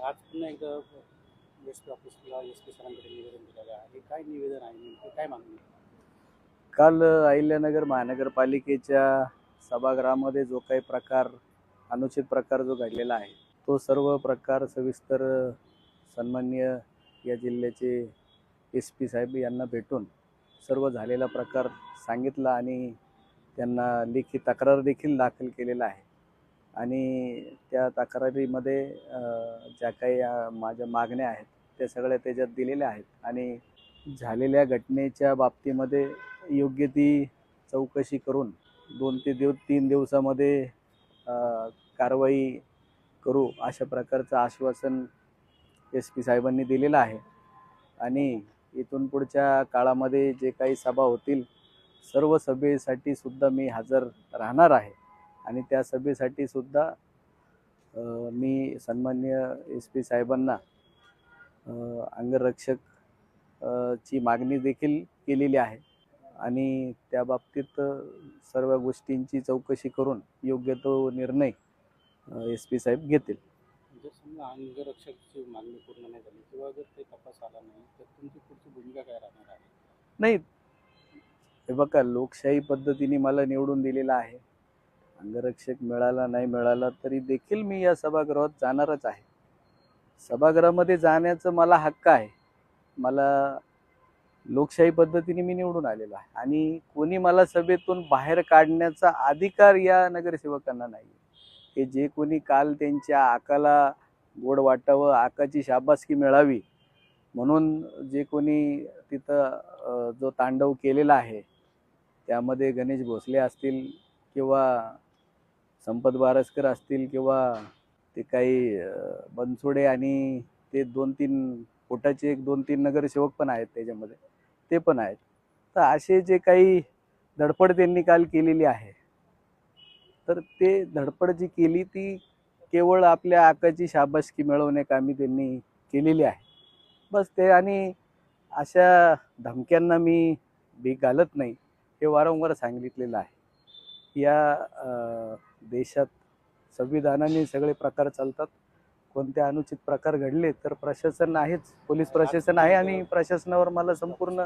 आज पुन्हा एकदा एस-पी ऑफिसला एस-पी सरांकडे निवेदन दिलेलं आहे. हे काय निवेदन आहे, नेमकी काय मागणी आहे? काल अहिल्यानगर महानगरपालिकेच्या सभागृहामध्ये जो काही प्रकार अनुचित प्रकार जो घडलेला आहे तो सर्व प्रकार सविस्तर सन्माननीय या जिल्ह्याचे एस-पी साहेब यांना भेटून सर्व झालेला प्रकार सांगितला आणि त्यांना लेखी तक्रार देखील दाखल केलेला आहे आणि त्या तक्रारीमध्ये ज्या काही माझ्या मागण्या आहेत त्या सगळ्या त्याच्यात दिलेल्या आहेत आणि झालेल्या घटनेच्या बाबतीमध्ये योग्य ती चौकशी करून 2 ते 3 दिवसामध्ये कारवाई करू अशा प्रकारचं आश्वासन एस-पी साहेबांनी दिलेलं आहे आणि इथून पुढच्या काळामध्ये जे काही सभा होतील सर्व सभेसाठी सुद्धा मी हजर राहणार आहे आणि त्या सभेसाठी सुद्धा मी सन्माननीय एस-पी साहेबांना अंगरक्षक ची मागणी देखील केलेली आहे आणि त्या बाबतीत सर्व गोष्टींची चौकशी करून योग्य तो निर्णय एस-पी साहेब घेतील. जर समजा अंगरक्षकची मागणी पूर्ण नाही झाली किंवा जर ते तपास आला नाही तर तुमची पुढची भूमिका काय राहणार आहे? नाही, हे बघा, लोकशाही पद्धतीने मला निवडून दिलेला आहे. अंगरक्षक मिळाला नाही मिळाला तरी देखील मी या सभागृहात जाणारच आहे. सभागृहामध्ये जाण्याचं मला हक्क आहे. मला लोकशाही पद्धतीने मी निवडून आलेलो आहे आणि कोणी मला सभेतून बाहेर काढण्याचा अधिकार या नगरसेवकांना नाही. हे जे कोणी काल त्यांच्या आकाला गोड वाटावं, आकाची शाबासकी मिळावी म्हणून जे कोणी तिथं जो तांडव केलेला आहे त्यामध्ये गणेश भोसले असतील किंवा संपत बारसकर असतील किंवा ते काही बनसोडे आणि ते 2-3 पोटाचे 2-3 नगरसेवक पण आहेत त्याच्यामध्ये, ते पण आहेत. तर असे जे काही धडपड त्यांनी काल केलेली आहे तर ते धडपड जी केली ती केवळ आपल्या आकाची शाबासकी मिळवण्याकामी त्यांनी केलेली आहे. बस ते, आणि अशा धमक्यांना मी भीक घालत नाही हे वारंवार सांगितलेलं आहे. या देशात संविधानाने सगळे प्रकार चालतात. कोणते अनुचित प्रकार घडले तर प्रशासन आहेच, पोलीस प्रशासन आहे आणि प्रशासनावर मला संपूर्ण